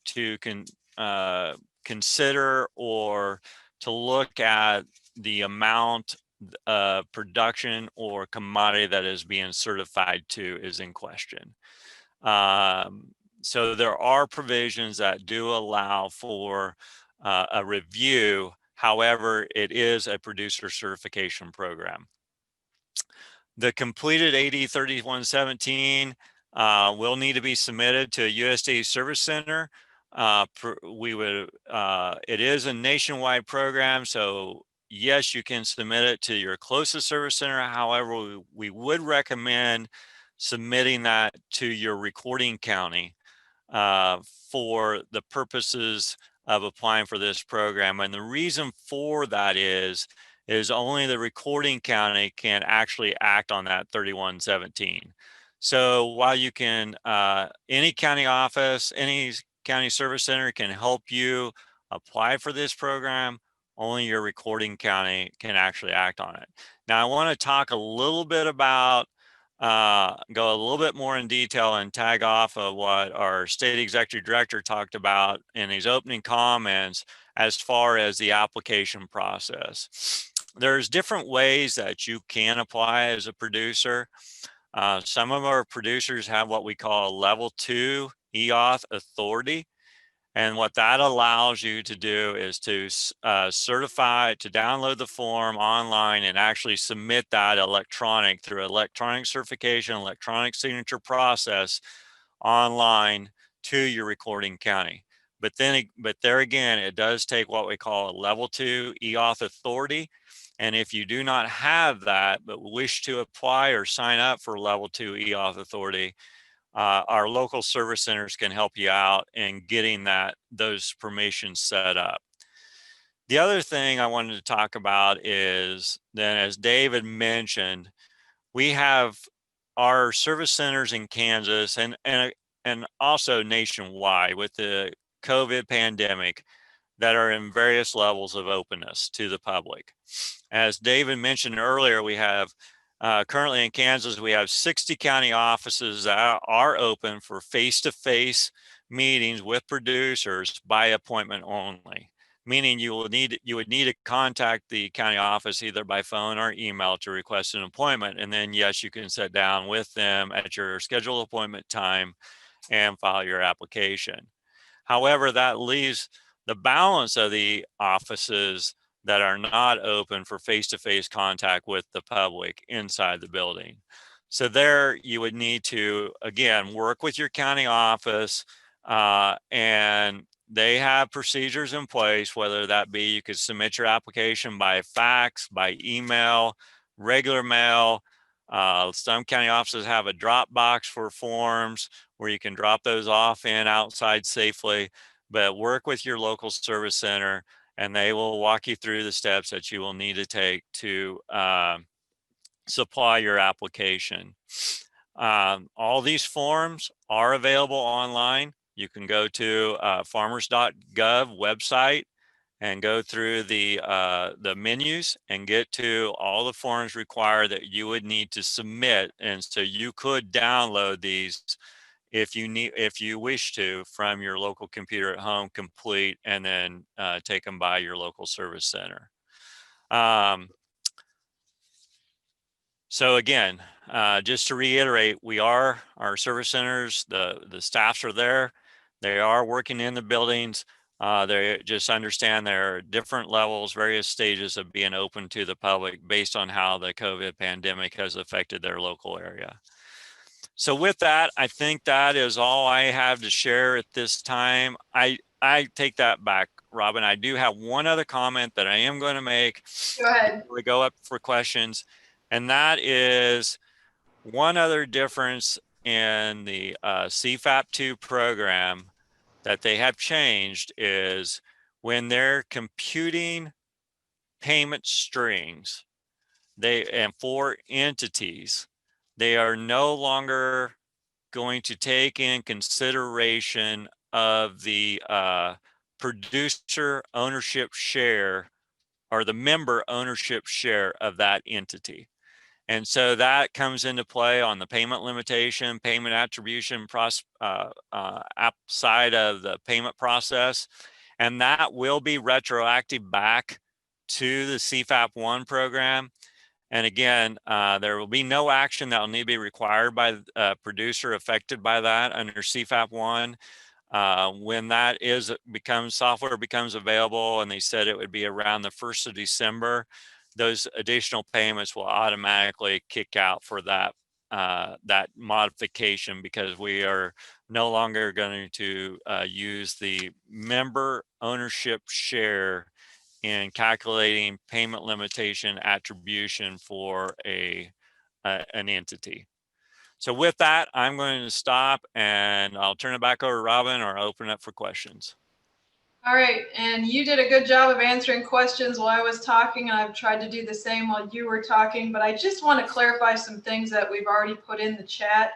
to consider or to look at the amount of production or commodity that is being certified to is in question. So there are provisions that do allow for a review. However, it is a producer certification program. The completed AD 3117 will need to be submitted to a USDA service center. It is a nationwide program, so yes, you can submit it to your closest service center. However, we would recommend submitting that to your recording county for the purposes of applying for this program. And the reason for that is only the recording county can actually act on that 3117. So while you can, any county office, any county service center can help you apply for this program, only your recording county can actually act on it. Now, I want to talk a little bit about go a little bit more in detail and tag off of what our state executive director talked about in his opening comments as far as the application process. There's different ways that you can apply as a producer. Some of our producers have what we call a level 2 EOF authority. And what that allows you to do is to certify, to download the form online and actually submit that through electronic certification, electronic signature process online to your recording county. But there again, it does take what we call a level 2 EOF authority. And if you do not have that, but wish to apply or sign up for level 2 EOF authority, our local service centers can help you out in getting those permissions set up. The other thing I wanted to talk about is then, as David mentioned, we have our service centers in Kansas and also nationwide with the COVID pandemic that are in various levels of openness to the public. As David mentioned earlier, we have currently in Kansas, we have 60 county offices that are open for face-to-face meetings with producers by appointment only, meaning you would need to contact the county office either by phone or email to request an appointment. And then, yes, you can sit down with them at your scheduled appointment time and file your application. However, that leaves the balance of the offices that are not open for face-to-face contact with the public inside the building. So there you would need to, again, work with your county office and they have procedures in place, whether that be you could submit your application by fax, by email, regular mail. Some county offices have a drop box for forms where you can drop those off outside safely, but work with your local service center and they will walk you through the steps that you will need to take to supply your application. All these forms are available online. You can go to farmers.gov website and go through the menus and get to all the forms required that you would need to submit. And so you could download these if you wish to from your local computer at home, complete, and then take them by your local service center. So again, just to reiterate, our service centers, the staffs are there. They are working in the buildings. They just understand there are different levels, various stages of being open to the public based on how the COVID pandemic has affected their local area. So with that, I think that is all I have to share at this time. I take that back, Robin. I do have one other comment that I am going to make. Go ahead. We go up for questions, and that is one other difference in the CFAP2 program that they have changed is when they're computing payment strings, and for entities, they are no longer going to take in consideration of the producer ownership share or the member ownership share of that entity. And so that comes into play on the payment limitation, payment attribution side of the payment process. And that will be retroactive back to the CFAP1 program. And again, there will be no action that will need to be required by the producer affected by that under CFAP1. When that software becomes available, and they said it would be around the 1st of December, those additional payments will automatically kick out for that that modification, because we are no longer going to use the member ownership share in calculating payment limitation attribution for an entity. So with that, I'm going to stop and I'll turn it back over to Robin, or open up for questions. All right, and you did a good job of answering questions while I was talking, and I've tried to do the same while you were talking, but I just want to clarify some things that we've already put in the chat.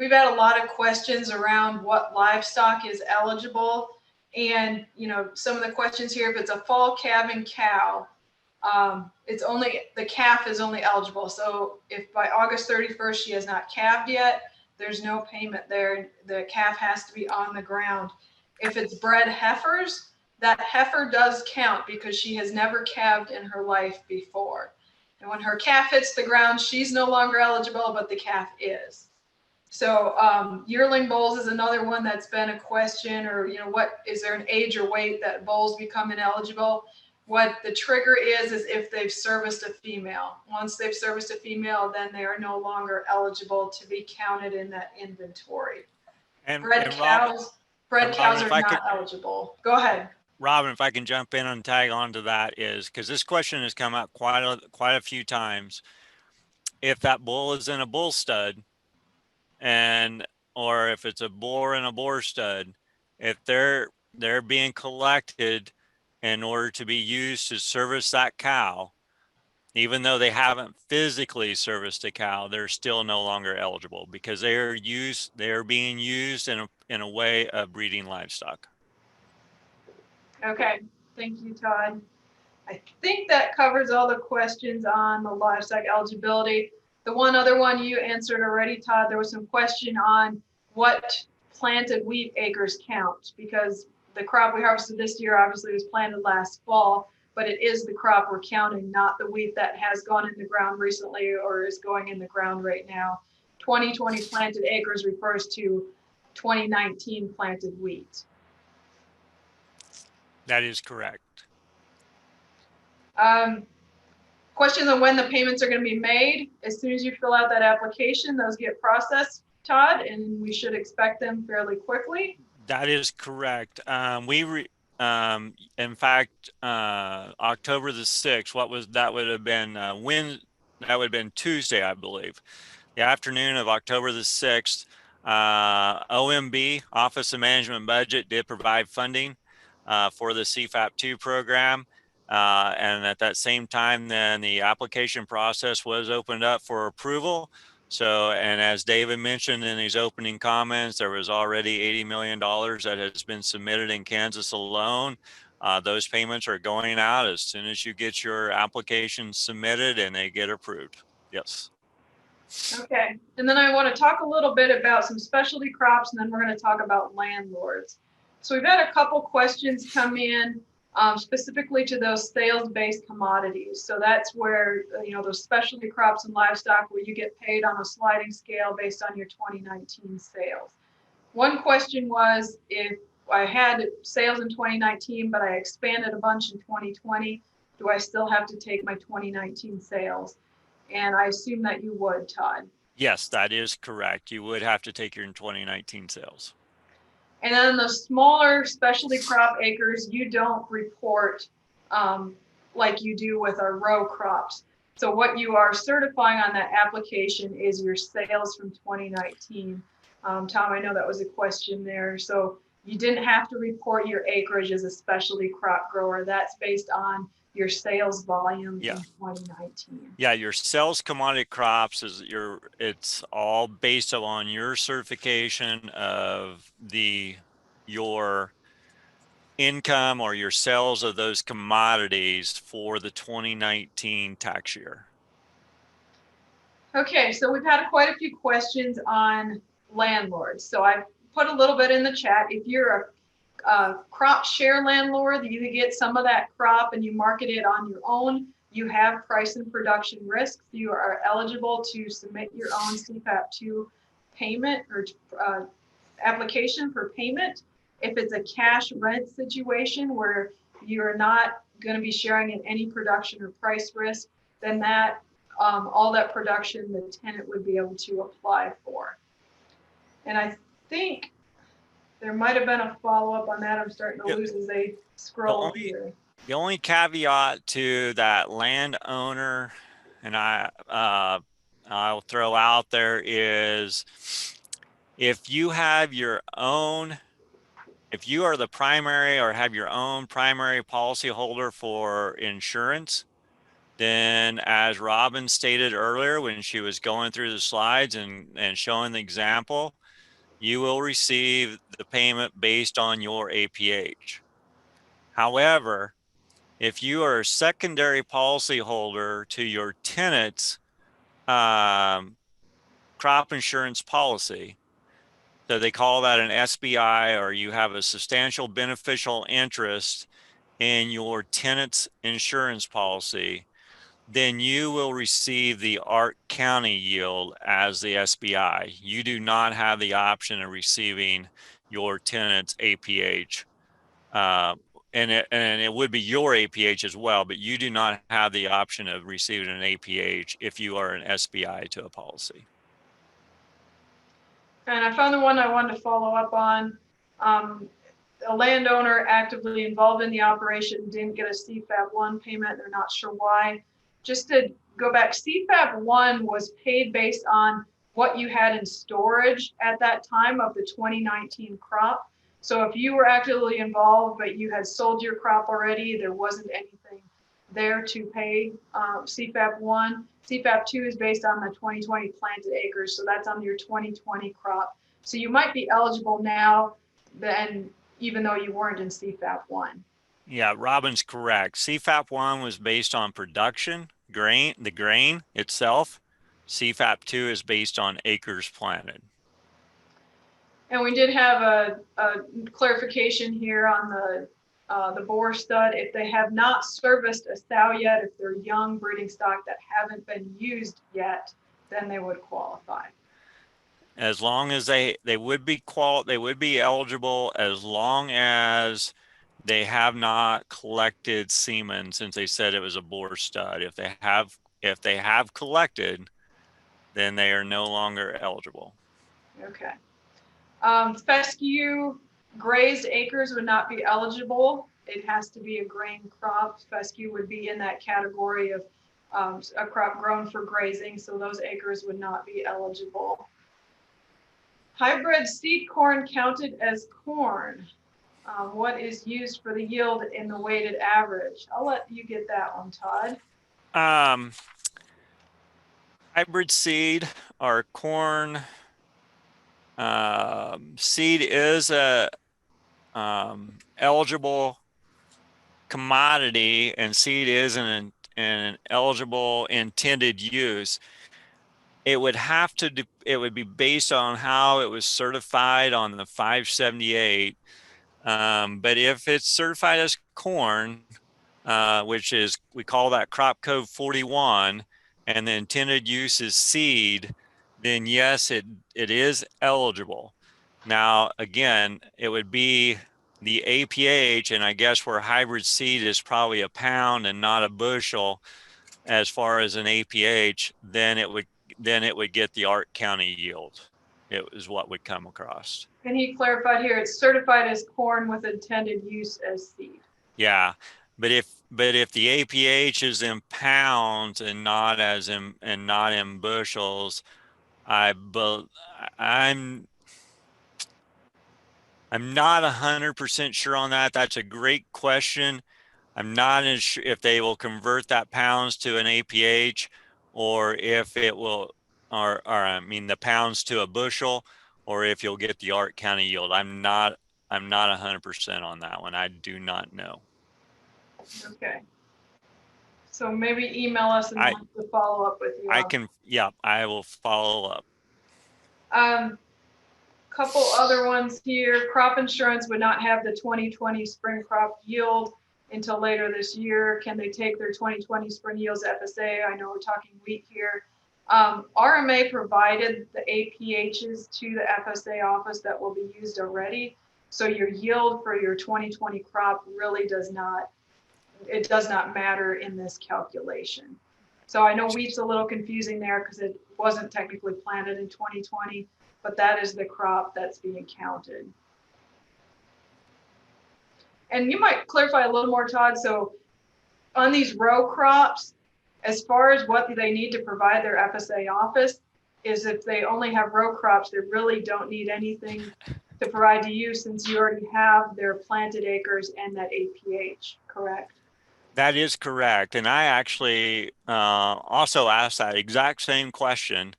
We've had a lot of questions around what livestock is eligible, and some of the questions here, if it's a fall calving cow, it's only, the calf is only eligible. So if by August 31st she has not calved yet, there's no payment there. The calf has to be on the ground. If it's bred heifers, that heifer does count because she has never calved in her life before. And when her calf hits the ground, she's no longer eligible, but the calf is. So yearling bulls is another one that's been a question, or what is there an age or weight that bulls become ineligible? What the trigger is if they've serviced a female. Once they've serviced a female, then they are no longer eligible to be counted in that inventory. And bred cows are not eligible. Go ahead. Robin, if I can jump in and tag on to that, is because this question has come up quite a few times. If that bull is in a bull stud, or if it's a boar in a boar stud, if they're being collected in order to be used to service that cow, even though they haven't physically serviced a cow, they're still no longer eligible, because they are being used in a way of breeding livestock. Okay, thank you, Todd. I think that covers all the questions on the livestock eligibility. The one other one you answered already, Todd, there was some question on what planted wheat acres count, because the crop we harvested this year obviously was planted last fall, but it is the crop we're counting, not the wheat that has gone in the ground recently or is going in the ground right now. 2020 planted acres refers to 2019 planted wheat. That is correct. Questions on when the payments are going to be made. As soon as you fill out that application, those get processed, Todd, and we should expect them fairly quickly. That is correct. In fact, October the 6th, that would have been that would have been Tuesday, I believe. The afternoon of October the 6th, OMB, Office of Management Budget, did provide funding for the CFAP2 program. And at that same time, then the application process was opened up for approval. So, and as David mentioned in his opening comments, there was already $80 million that has been submitted in Kansas alone. Those payments are going out as soon as you get your application submitted and they get approved. Yes. Okay, and then I want to talk a little bit about some specialty crops, and then we're going to talk about landlords. So we've had a couple questions come in specifically to those sales-based commodities. So that's where, those specialty crops and livestock, where you get paid on a sliding scale based on your 2019 sales. One question was, if I had sales in 2019, but I expanded a bunch in 2020, do I still have to take my 2019 sales? And I assume that you would, Todd. Yes, that is correct. You would have to take your 2019 sales. And then the smaller specialty crop acres, you don't report like you do with our row crops. So what you are certifying on that application is your sales from 2019. Tom, I know that was a question there. So you didn't have to report your acreage as a specialty crop grower. That's based on your sales volume in 2019. Yeah, your sales commodity crops it's all based on your certification of your income or your sales of those commodities for the 2019 tax year. Okay, so we've had quite a few questions on landlords. So I've put a little bit in the chat. If you're a crop share landlord, you get some of that crop and you market it on your own. You have price and production risks. You are eligible to submit your own CFAP2 payment or application for payment. If it's a cash rent situation where you're not going to be sharing in any production or price risk, then that all that production the tenant would be able to apply for. And I think there might have been a follow-up on that. I'm starting to lose as they scroll here. The only caveat to that landowner, and I'll throw out there is, if you have your own, if you are the primary or have your own primary policyholder for insurance, then as Robin stated earlier when she was going through the slides and showing the example, you will receive the payment based on your APH. However, if you are a secondary policyholder to your tenant's crop insurance policy, so they call that an SBI, or you have a substantial beneficial interest in your tenant's insurance policy, then you will receive the Ark County yield as the SBI. You do not have the option of receiving your tenant's APH. And it would be your APH as well, but you do not have the option of receiving an APH if you are an SBI to a policy. And I found the one I wanted to follow up on. A landowner actively involved in the operation didn't get a CFAP1 payment. They're not sure why. Just to go back, CFAP1 was paid based on what you had in storage at that time of the 2019 crop. So if you were actively involved, but you had sold your crop already, there wasn't anything there to pay CFAP1. CFAP2 is based on the 2020 planted acres, so that's on your 2020 crop. So you might be eligible now, then, even though you weren't in CFAP1. Yeah, Robin's correct. CFAP1 was based on production, the grain itself. CFAP2 is based on acres planted. And we did have a clarification here on the boar stud. If they have not serviced a sow yet, if they're young breeding stock that haven't been used yet, then they would qualify. As long as they would be eligible as long as they have not collected semen, since they said it was a boar stud. If they have collected, then they are no longer eligible. Okay. Fescue grazed acres would not be eligible. It has to be a grain crop. Fescue would be in that category of a crop grown for grazing, so those acres would not be eligible. Hybrid seed corn counted as corn. What is used for the yield in the weighted average? I'll let you get that one, Todd. Hybrid seed or corn seed is a eligible commodity, and seed is an eligible intended use. It would be based on how it was certified on the 578. But if it's certified as corn, which is, we call that crop code 41, and the intended use is seed, then yes, it is eligible. Now, again, it would be the APH, and I guess where hybrid seed is probably a pound and not a bushel as far as an APH, then it would get the Ark County yield. It is what would come across. And he clarified here, it's certified as corn with intended use as seed. Yeah, but if the APH is in pounds and not in bushels, I'm not 100% sure on that. That's a great question. I'm not sure if they will convert that pounds to an APH, or if it will, or I mean the pounds to a bushel, or if you'll get the Ark County yield. I'm not 100% on that one. I do not know. Okay. So maybe email us and we'll have to follow up with you. I will follow up. Couple other ones here. Crop insurance would not have the 2020 spring crop yield until later this year. Can they take their 2020 spring yields FSA? I know we're talking wheat here. RMA provided the APHs to the FSA office that will be used already. So your yield for your 2020 crop really does not matter in this calculation. So I know wheat's a little confusing there because it wasn't technically planted in 2020, but that is the crop that's being counted. And you might clarify a little more, Todd. So on these row crops, as far as what they need to provide their FSA office, is if they only have row crops, they really don't need anything to provide to you since you already have their planted acres and that APH, correct? That is correct. And I actually also asked that exact same question.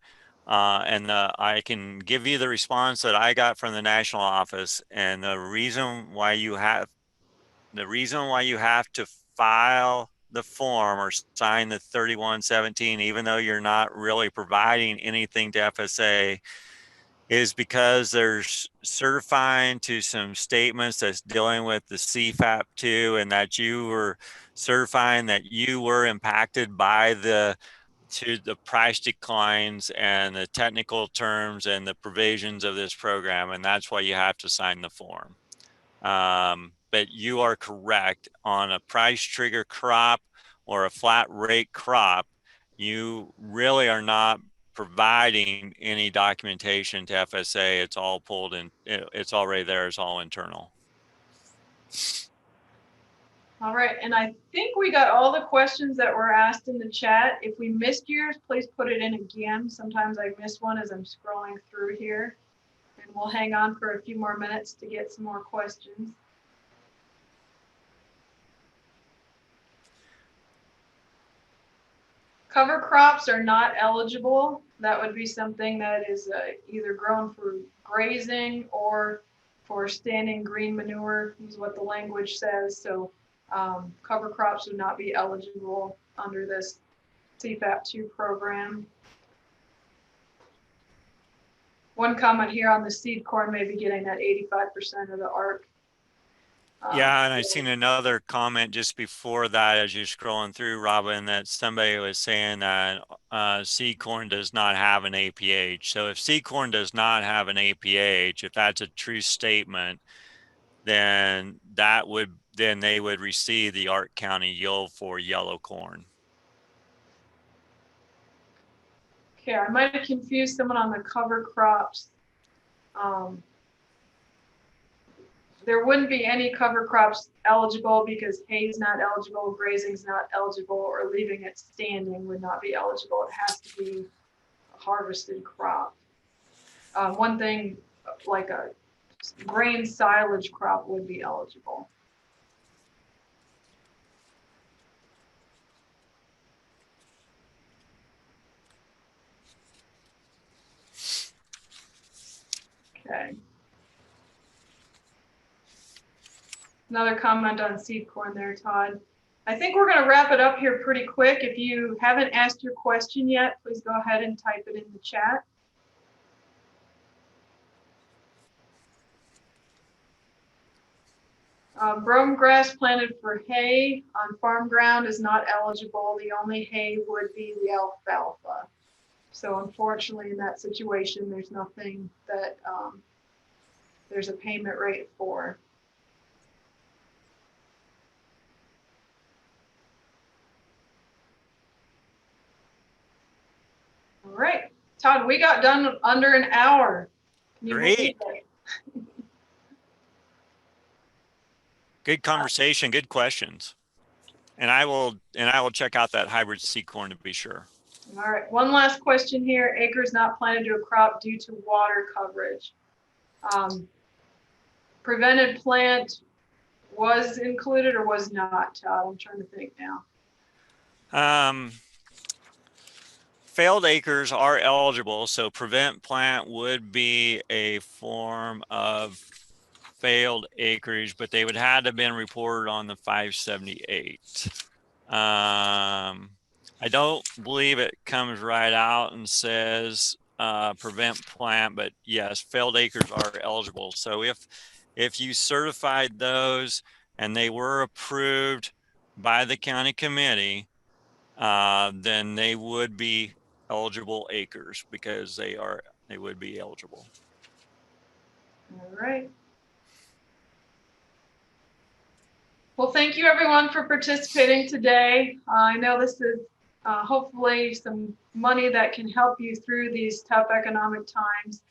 And I can give you the response that I got from the national office. And the reason why you have to file the form or sign the 3117, even though you're not really providing anything to FSA, is because there's certifying to some statements that's dealing with the CFAP2 and that you were certifying that you were impacted by the price declines and the technical terms and the provisions of this program. And that's why you have to sign the form. But you are correct, on a price trigger crop or a flat rate crop, you really are not providing any documentation to FSA. It's all pulled in. It's already there. It's all internal. All right, and I think we got all the questions that were asked in the chat. If we missed yours, please put it in again. Sometimes I miss one as I'm scrolling through here. And we'll hang on for a few more minutes to get some more questions. Cover crops are not eligible. That would be something that is either grown for grazing or for standing green manure, is what the language says. So cover crops would not be eligible under this CFAP2 program. One comment here on the seed corn may be getting that 85% of the ARC. Yeah, and I seen another comment just before that as you're scrolling through, Robin, that somebody was saying that seed corn does not have an APH. So if seed corn does not have an APH, if that's a true statement, then they would receive the ARC County yield for yellow corn. Okay, I might have confused someone on the cover crops. There wouldn't be any cover crops eligible because hay's not eligible, grazing's not eligible, or leaving it standing would not be eligible. It has to be a harvested crop. One thing like a grain silage crop would be eligible. Okay. Another comment on seed corn there, Todd. I think we're going to wrap it up here pretty quick. If you haven't asked your question yet, please go ahead and type it in the chat. Brome grass planted for hay on farm ground is not eligible. The only hay would be the alfalfa. So unfortunately, in that situation, there's nothing that there's a payment rate for. All right, Todd, we got done under an hour. Great. Good conversation, good questions. And I will check out that hybrid seed corn to be sure. All right, one last question here. Acres not planted to a crop due to water coverage. Prevented plant was included or was not, Todd? I'm trying to think now. Failed acres are eligible, so prevent plant would be a form of failed acreage, but they would have to have been reported on the 578. I don't believe it comes right out and says prevent plant, but yes, failed acres are eligible. So if you certified those and they were approved by the county committee, then they would be eligible acres because they would be eligible. All right. Well, thank you everyone for participating today. I know this is hopefully some money that can help you through these tough economic times.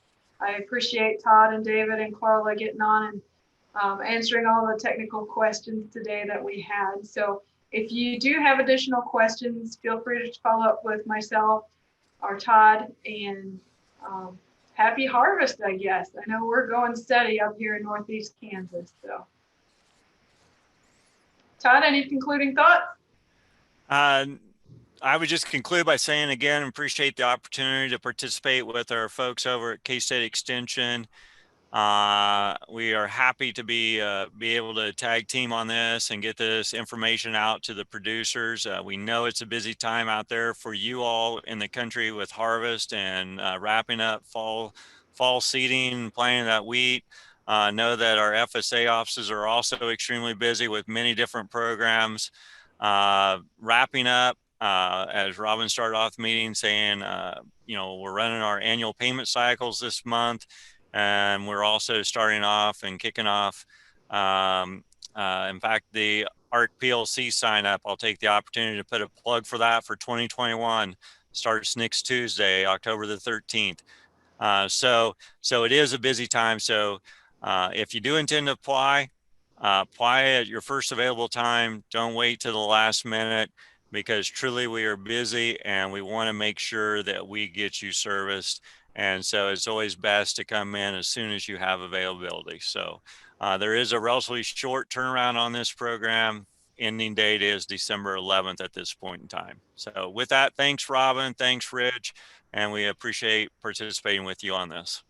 I appreciate Todd and David and Carla getting on and answering all the technical questions today that we had. So if you do have additional questions, feel free to follow up with myself or Todd, and happy harvest, I guess. I know we're going steady up here in Northeast Kansas. So Todd, any concluding thoughts? I would just conclude by saying again, appreciate the opportunity to participate with our folks over at K-State Extension. We are happy to be able to tag team on this and get this information out to the producers. We know it's a busy time out there for you all in the country with harvest and wrapping up fall seeding, planting that wheat. Know that our FSA offices are also extremely busy with many different programs. Wrapping up, as Robin started off the meeting saying, we're running our annual payment cycles this month. And we're also starting off and kicking off. In fact, the ARC PLC sign up, I'll take the opportunity to put a plug for that for 2021. Starts next Tuesday, October the 13th. So it is a busy time. So if you do intend to apply at your first available time. Don't wait till the last minute, because truly we are busy and we want to make sure that we get you serviced. And so it's always best to come in as soon as you have availability. So there is a relatively short turnaround on this program. Ending date is December 11th at this point in time. So with that, thanks, Robin. Thanks, Rich. And we appreciate participating with you on this.